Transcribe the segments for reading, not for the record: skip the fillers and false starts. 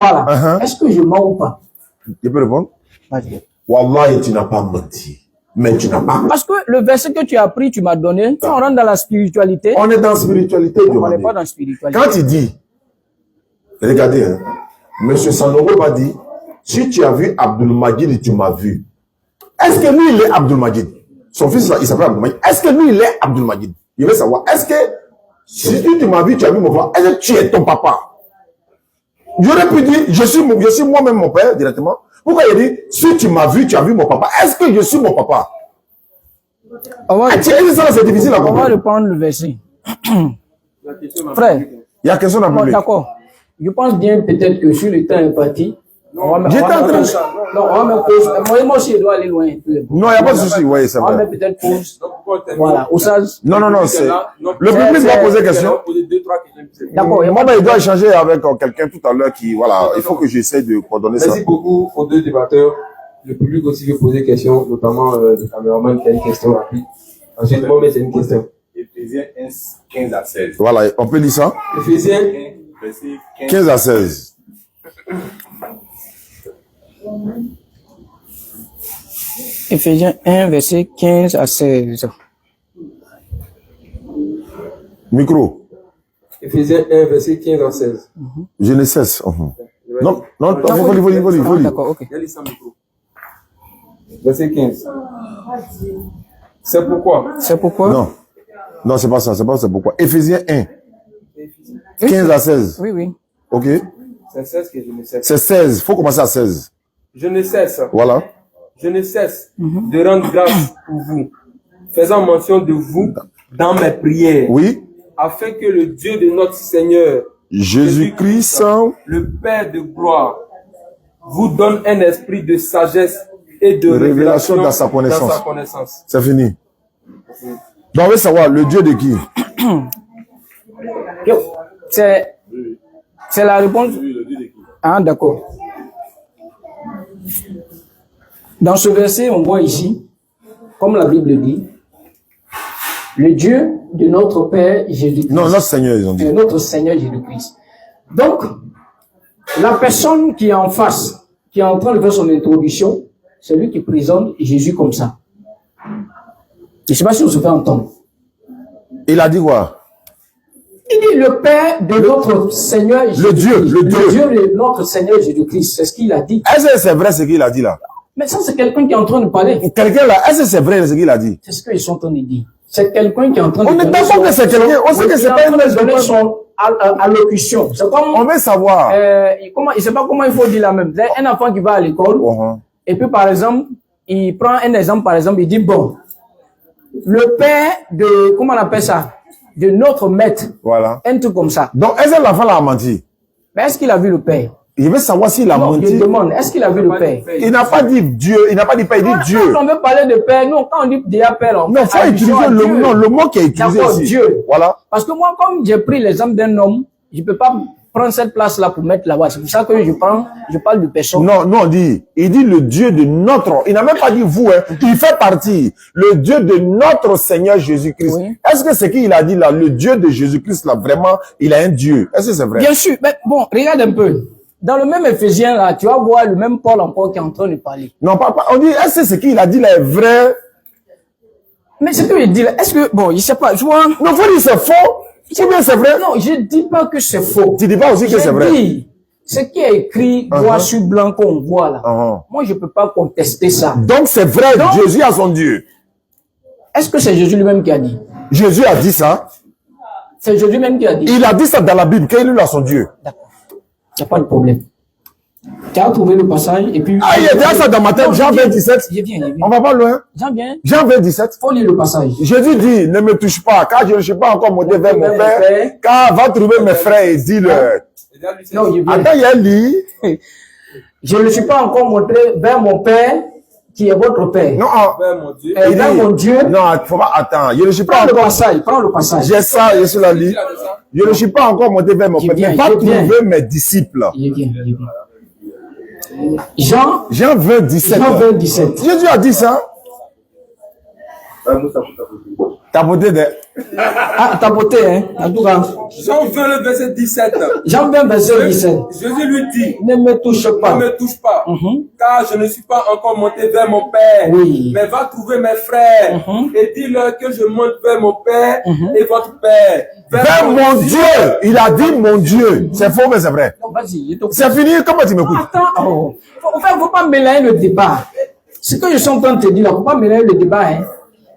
Voilà. Est-ce que je mens ou pas? Je peux répondre? Vas-y. Wallahi, tu n'as pas menti. Mais tu n'as pas. Parce que le verset que tu as pris, tu m'as donné, quand on rentre dans la spiritualité. On est dans la spiritualité. On n'est pas dans la spiritualité. Quand il dit, regardez, hein, Monsieur Sanoro m'a dit, si tu as vu Abdul Majid, tu m'as vu. Est-ce que lui, il est Abdul Majid? Son fils, il s'appelle Abdul Majid. Est-ce que lui, il est Abdul Majid? Il veut savoir, est-ce que si tu m'as vu, tu as vu mon papa, est-ce que tu es ton papa? J'aurais pu dire, je suis moi-même mon père, directement. Pourquoi il dit, si tu m'as vu, tu as vu mon papa? Est-ce que je suis mon papa? C'est difficile à comprendre. On va reprendre le verset. Frère. Il y a question à bon, d'accord. Je pense bien peut-être que sur le temps imparti, j'étais en train de... Non, on va mettre pause. Moi aussi, je dois aller loin. Non, il n'y a pas de souci. Oui, c'est vrai. On va mettre peut-être pause. Voilà. Non, c'est... Le public va poser question. D'accord. Moi, il doit échanger avec quelqu'un tout à l'heure qui... Voilà, il faut que j'essaie de coordonner ça. Merci beaucoup aux deux débatteurs. Le public aussi veut poser des questions, notamment le caméraman qui a une question rapide. Ensuite, moi, c'est une question. Éphésiens 15 à 16. Voilà, on peut lire ça? Éphésiens 15 à 16. Éphésiens 1, verset 15 à 16. Micro. Éphésiens 1, verset 15 à 16. Je ne cesse. Non, il faut lire. D'accord, ok. Verset 15. C'est pourquoi? C'est pourquoi? Non, c'est pas ça. C'est pas ça. Pourquoi? Éphésiens 1. 15 à 16. Oui. Ok. C'est 16 que je ne cesse. C'est 16. Il faut commencer à 16. Je ne cesse. Voilà. Je ne cesse de rendre grâce pour vous, faisant mention de vous dans mes prières. Oui. Afin que le Dieu de notre Seigneur, Jésus-Christ, le Père de gloire, vous donne un esprit de sagesse et de révélation dans sa connaissance. C'est fini. Donc, on veut savoir le Dieu de qui? C'est la réponse. Ah, d'accord. Dans ce verset, on voit ici, comme la Bible dit, le Dieu de notre Père Jésus-Christ. Non, notre Seigneur, ils ont dit. Notre Seigneur Jésus-Christ. Donc, la personne qui est en face, qui est en train de faire son introduction, c'est lui qui présente Jésus comme ça. Je ne sais pas si on se fait entendre. Il a dit quoi? Il dit le Père de notre Seigneur Jésus-Christ. Le Dieu de notre Seigneur Jésus-Christ. C'est ce qu'il a dit. Est-ce que c'est vrai ce qu'il a dit là? Mais ça, c'est quelqu'un qui est en train de parler. Quelqu'un là, est-ce que c'est vrai ce qu'il a dit? C'est ce qu'ils sont en train de dire. C'est quelqu'un qui est en train de on est d'accord que c'est quelqu'un. On sait que c'est pas une donner son allocution. C'est comme... On veut savoir. Il sait pas comment il faut dire la même. Un enfant qui va à l'école, et puis par exemple, il prend un exemple, par exemple, il dit, bon, le père de, comment on appelle ça? De notre maître. Voilà. Un truc comme ça. Donc, est-ce que l'enfant l'a menti? Mais est-ce qu'il a vu le père? Il veut savoir s'il a menti. Je demande, est-ce qu'il a vu le père? Il n'a pas dit Dieu, il n'a pas dit père, il dit Dieu. Quand on veut parler de père, non, quand on dit déjà père, non, faut utiliser le mot qui est utilisé ici. Dieu. Voilà. Parce que moi, comme j'ai pris l'exemple d'un homme, je peux pas prendre cette place-là pour mettre là-bas. C'est pour ça que je parle de personne. Non, il dit le Dieu de notre, il n'a même pas dit vous, hein. Il fait partie, le Dieu de notre Seigneur Jésus-Christ. Oui. Est-ce que c'est qu'il a dit là, le Dieu de Jésus-Christ là, vraiment, il a un Dieu? Est-ce que c'est vrai? Bien sûr, mais bon, regarde un peu. Dans le même Éphésiens là, tu vas voir le même Paul encore qui est en train de parler. Non, on dit, est-ce que ce qu'il a dit là est vrai? Mais ce qu'il dit là, est-ce que, bon, il sait pas, je vois. Non, faut dire c'est faux. C'est bien, c'est vrai. Non, je dis pas que c'est faux. Tu dis pas aussi que c'est vrai. Je dis, ce qui est écrit, noir sur blanc qu'on voit là. Moi, je peux pas contester ça. Donc, c'est vrai, donc, Jésus a son Dieu. Est-ce que c'est Jésus lui-même qui a dit? Jésus a dit ça. C'est Jésus même qui a dit. Il a dit ça dans la Bible, qu'il a son Dieu. D'accord. Il n'y a pas de problème. Tu as trouvé le passage et puis... Ah, il y a déjà ça dans ma tête, Jean 20, 17. Je viens. On va pas loin. Jean 20, 17. Faut lire le passage. Jésus dit, ne me touche pas, car je ne suis pas encore monté vers mon Père, car va trouver mes frères et dis-leur. Non, attends, il y a lit. Je ne suis pas encore monté vers mon Père, qui est votre Père. Non, vers mon Dieu. Vers mon Dieu. Non, faut pas, attends, je ne suis pas encore... Prends le passage. J'ai ça, je suis là, lit. Je ne suis pas encore monté vers mon Père, mais va trouver mes disciples. Il vient. Jean 20, 17. Jean 20, 17. Jésus a dit ça. Tapoter des... Ah, tapoter, hein, en tout cas. Jean 20, le verset 17. Jean 20, verset 17. Jésus lui dit, Ne me touche ne pas. me touche pas, car je ne suis pas encore monté vers mon Père. Oui. Mais va trouver mes frères et dis-leur que je monte vers mon Père et votre Père. Vers mon Dieu. Il a dit mon Dieu. C'est faux, mais c'est vrai. Non, vas-y, je te C'est fini. Comment tu m'écoutes? Attends, oh. Faut pas mélanger le débat. Ce que je suis en train de te dire là, faut pas mélanger le débat, hein.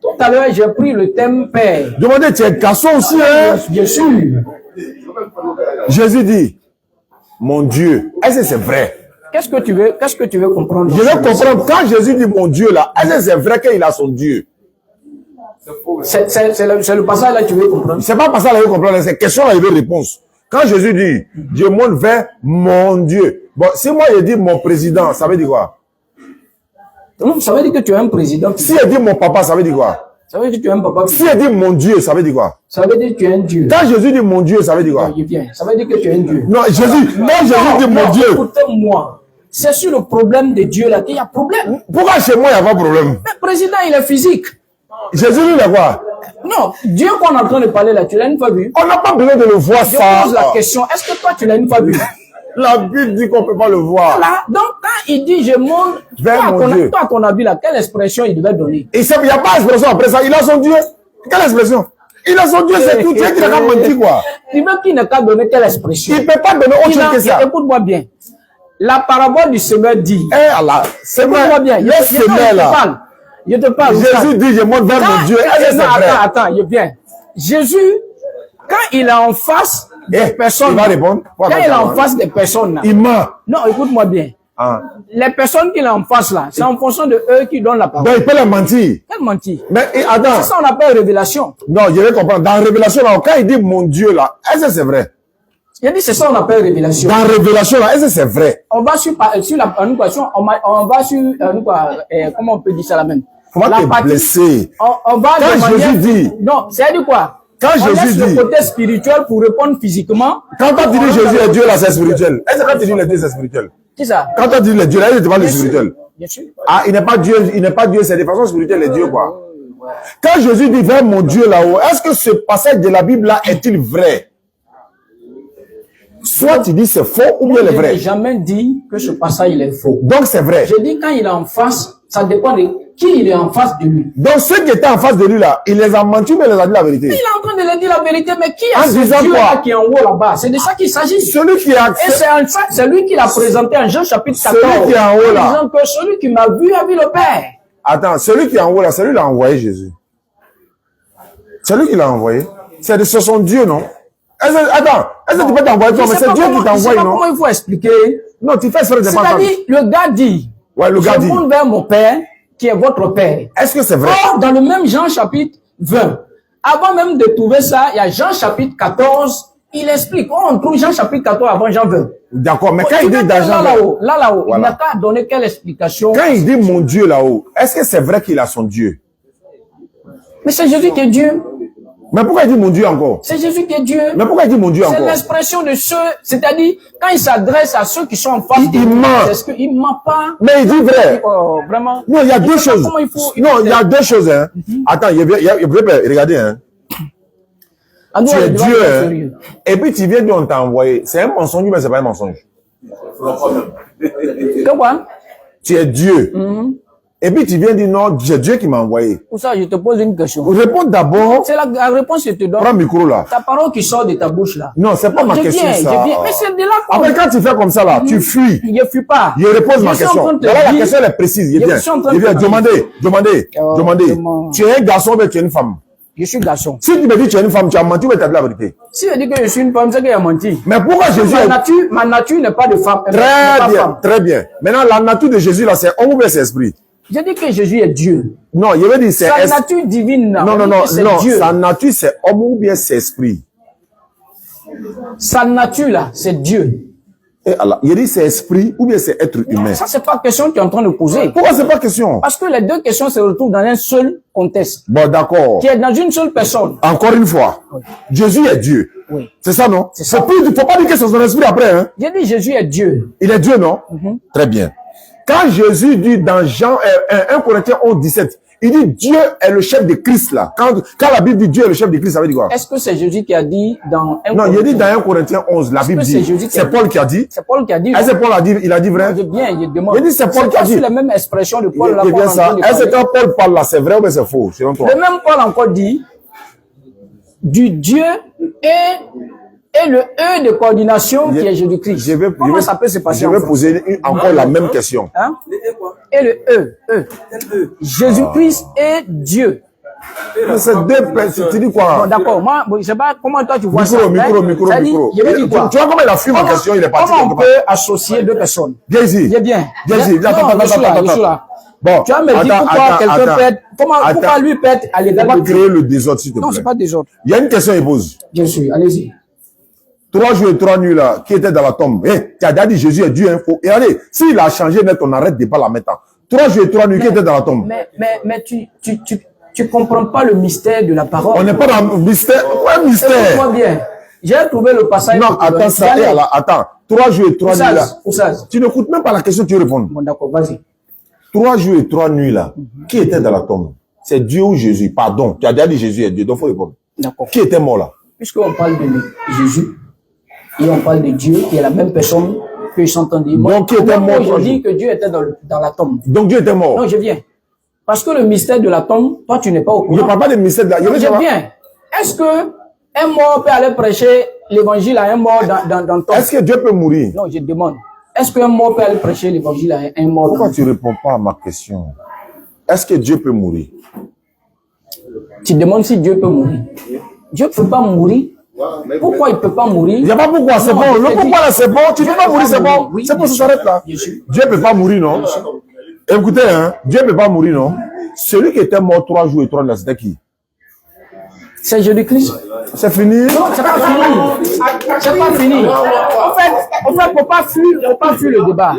Tout à l'heure, j'ai pris le thème Père. Demandez, tu es garçon aussi, hein? Bien sûr. Jésus dit, mon Dieu. Est-ce que c'est vrai? Qu'est-ce que tu veux comprendre? Je veux comprendre, quand Jésus dit mon Dieu là, est-ce que c'est vrai qu'il a son Dieu? C'est le passage là que tu veux comprendre. C'est pas parce que là, il veut comprendre, c'est question là, il veut réponse. Quand Jésus dit, Dieu monte vers mon Dieu. Bon, si moi, il dit mon président, ça veut dire quoi? Donc, ça veut dire que tu es un président. Si il dit mon papa, ça veut dire quoi? Ça veut dire que tu es un papa. Si il dit mon Dieu, ça veut dire quoi? Ça veut dire que tu es un Dieu. Quand Jésus dit mon Dieu, ça veut dire quoi? Non, bien. Ça veut dire que tu es un Dieu. Non, Jésus, quand Jésus dit mon Dieu. Écoutez-moi. C'est sur le problème de Dieu là qu'il y a problème. Pourquoi chez moi, il n'y a pas de problème? Mais le président, il est physique. Jésus, lui, il est quoi? Non, Dieu qu'on est en train de parler là, tu l'as une fois vu? On n'a pas besoin de le voir, Je ça. pose la question, est-ce que toi tu l'as une fois vu? La Bible dit qu'on ne peut pas le voir. Voilà. Donc, quand il dit je monte, Vers mon Dieu. toi, à ton avis là, quelle expression il devait donner? Et il n'y a pas d'expression après ça. Il a son Dieu. Quelle expression? Il a son Dieu, c'est tout. Dieu qui n'a pas menti, quoi. Il veut qu'il n'a qu'à donner quelle expression? Il ne peut pas donner autre chose que ça. Écoute-moi bien. La parabole du semeur dit. Eh Allah, Écoute-moi bien. le semeur là. Je te parle. Jésus dit, je monte vers mon Dieu. Est-ce que c'est vrai? Attends, viens. Jésus, quand il est en face des personnes. Il va répondre. Quand il est en face des personnes. Il ment. Non, écoute-moi bien. Ah. Les personnes qu'il a en face là, c'est en fonction de eux qui donnent la parole. Donc il peut les mentir. Quel mentir? Mais attends. C'est ça qu'on appelle révélation. Non, je vais comprendre. Dans Révélation, là, quand il dit mon Dieu, là, est-ce que c'est vrai? Il a dit c'est ça qu'on appelle révélation. Dans Révélation, là, est-ce que c'est vrai? On va sur la question, on va sur comment on peut dire ça là même? Comment t'es blessé? On va quand Jésus dit. Non, c'est dit quoi? Quand on Jésus laisse dit. le côté spirituel pour répondre physiquement. Quand tu dis Jésus est Dieu, là, c'est spirituel. Est-ce que quand tu dis le Dieu, c'est spirituel? C'est ça. Quand tu dis le Dieu, là, il te parle de spirituel. Bien sûr. Ah, il n'est pas Dieu, c'est de façon spirituelle, les dieux, quoi. Quand Jésus dit vers mon Dieu là-haut, est-ce que ce passage de la Bible là est-il vrai? Soit tu dis c'est faux ou bien il est vrai. Je n'ai jamais dit que ce passage il est faux. Donc c'est vrai. Je dis quand il est en face, ça dépend de qui il est en face de lui. Donc ceux qui étaient en face de lui là, il les a menti mais il les a dit la vérité. Il est en train de leur dire la vérité, mais qui En est ce disant Dieu quoi? là qui est en haut là-bas? C'est de ça qu'il s'agit. Celui qui a Et c'est lui qui l'a présenté en Jean chapitre 14. Celui qui est en haut là. En disant que celui qui m'a vu a vu le Père. Attends, celui qui est en haut là, celui qui l'a envoyé Jésus. Celui qui l'a envoyé, c'est son Dieu, non? Est-ce que tu peux t'envoyer toi, mais c'est Dieu qui t'envoie, non? Comment il faut expliquer? Non, tu fais ça de C'est-à-dire, le gars dit, ouais, le gars je dit. monte vers mon Père, qui est votre Père. Est-ce que c'est vrai? Or, dans le même Jean chapitre 20, avant même de trouver ça, il y a Jean chapitre 14, il explique. Oh, on trouve Jean chapitre 14 avant Jean 20. D'accord, mais quand il dit dans Jean 20, là-haut, voilà. il n'a qu'à donner quelle explication. Quand il dit mon Dieu là-haut, est-ce que c'est vrai qu'il a son Dieu? Mais c'est Jésus qui est Dieu. Mais pourquoi il dit mon Dieu encore? C'est Jésus qui est Dieu. Mais pourquoi il dit mon Dieu C'est encore? l'expression de ceux, c'est-à-dire, quand il s'adresse à ceux qui sont en face de il lui, ment. est-ce qu'il ment pas? Mais il dit vrai. Vraiment. Non, il y a deux choses. Comment il faut, Non, il y a deux choses. Hein. Attends, regardez. Hein. Tu es Dieu. Hein. Et puis tu viens de on t'a envoyé. C'est un mensonge, mais c'est pas un mensonge. Que quoi? Tu es Dieu. Et puis tu viens dire non, c'est Dieu qui m'a envoyé. Pour ça, je te pose une question. Réponds d'abord. C'est la réponse que je te donne. Prends le micro là. Ta parole qui sort de ta bouche là. Non, c'est pas ma question ça. Mais c'est de là qu'on... Après quand tu fais comme ça là, tu fuis. Je fuis pas. Je repose ma question. Là, la question elle est précise. Je viens. Demandez. Tu es un garçon mais tu es une femme. Je suis garçon. Si tu me dis que tu es une femme, tu as menti ou tu as dit la vérité? Si je dis que je suis une femme, c'est qu'il a menti. Mais pourquoi Jésus Ma nature n'est pas de femme. Très bien. Maintenant, la nature de Jésus, là, c'est homme ou bien c'est esprit? Je dis que Jésus est Dieu. Non, je veux dire c'est... Sa nature divine, là. Non. Dieu. Sa nature, c'est homme ou bien c'est esprit? Sa nature, là, c'est Dieu. Et alors, il dit c'est esprit ou bien c'est être humain? Ça, c'est pas question que tu es en train de poser. Pourquoi c'est pas question? Parce que les deux questions se retrouvent dans un seul contexte. Bon, d'accord. Qui est dans une seule personne. Encore une fois. Oui. Jésus est Dieu. Oui. C'est ça, non? C'est ça. Il faut pas dire que c'est son esprit après, hein? J'ai dit Jésus est Dieu. Il est Dieu, non? Très bien. Quand Jésus dit dans Jean 1 Corinthiens 11, 17, Il dit Dieu est le chef de Christ là. Quand la Bible dit Dieu est le chef de Christ, ça veut dire quoi? Est-ce que c'est Jésus qui a dit dans 1 Non, il dit dans 1 Corinthiens 11, la Bible dit. C'est Paul qui a dit. C'est Paul qui a dit. Est-ce que Paul a dit, il a dit vrai? Bien, il demande. Il dit c'est Paul qui a dit. C'est la même expression de Paul là. C'est bien ça. Est-ce que quand Paul parle là, c'est vrai ou bien c'est faux, selon toi? Le même Paul encore dit du Dieu et le E de coordination qui est Jésus-Christ. Comment ça peut se passer? Je vais poser encore la même question. Hein? Et le E. Jésus-Christ est Dieu. C'est deux personnes. Tu dis quoi? Bon, d'accord. Moi, je sais pas comment toi tu vois ça. Micro. Je vais dire quoi? Tu vois comment il a fui ma question, il est parti. Comment on peut associer deux personnes? Viens ici. Bien. Attends. Bon, tu vas me dire pourquoi quelqu'un peut être, pourquoi lui peut être à l'égal de Dieu? Créer le désordre, s'il te plaît. Non, c'est pas désordre. Il y a une question, il pose. Bien sûr, allez-y. 3 jours et 3 nuits là, qui était dans la tombe. Tu as dit Jésus est Dieu, info. Et allez, s'il a changé net, on arrête de pas là maintenant. 3 jours et 3 nuits, qui était dans la tombe. Mais tu comprends pas le mystère de la parole. On n'est pas dans le mystère. Ouais, mystère. Écoute-moi bien. J'ai trouvé le passage. Non, attends ça. Attends. 3 jours et 3 nuits là. Tu n'écoutes même pas la question que tu réponds. Bon, d'accord, vas-y. 3 jours et 3 nuits là, qui était dans la tombe? C'est Dieu ou Jésus? Pardon, tu as déjà dit Jésus est Dieu, donc il faut répondre. D'accord. Qui était mort là? Puisqu'on parle de Jésus et on parle de Dieu, qui est la même personne que j'entends dire. Donc qui était mort? Je dis que Dieu était dans la tombe. Donc Dieu était mort? Non, je viens. Parce que le mystère de la tombe, toi tu n'es pas au courant. Je ne parle pas de mystère de la tombe. Je viens. Est-ce que un mort peut aller prêcher l'évangile à un mort dans tombe? Est-ce que Dieu peut mourir? Non, je demande. Est-ce qu'un mort peut aller prêcher l'évangile à un mort? Pourquoi tu ne réponds pas à ma question? Est-ce que Dieu peut mourir? Tu demandes si Dieu peut mourir. Dieu ne peut pas mourir. Pourquoi il ne peut pas mourir? Il n'y a pas pourquoi, c'est bon. Le pourquoi là, c'est bon. Tu ne peux pas mourir, c'est bon. C'est bon, ça s'arrête là. Dieu ne peut pas mourir, non? Écoutez, hein, Dieu ne peut pas mourir, non? Celui qui était mort 3 jours et 3 nuits, c'était qui? C'est Jésus-Christ. C'est fini? Non, c'est pas fini. C'est pas fini. En fait, faut pas fuir le débat.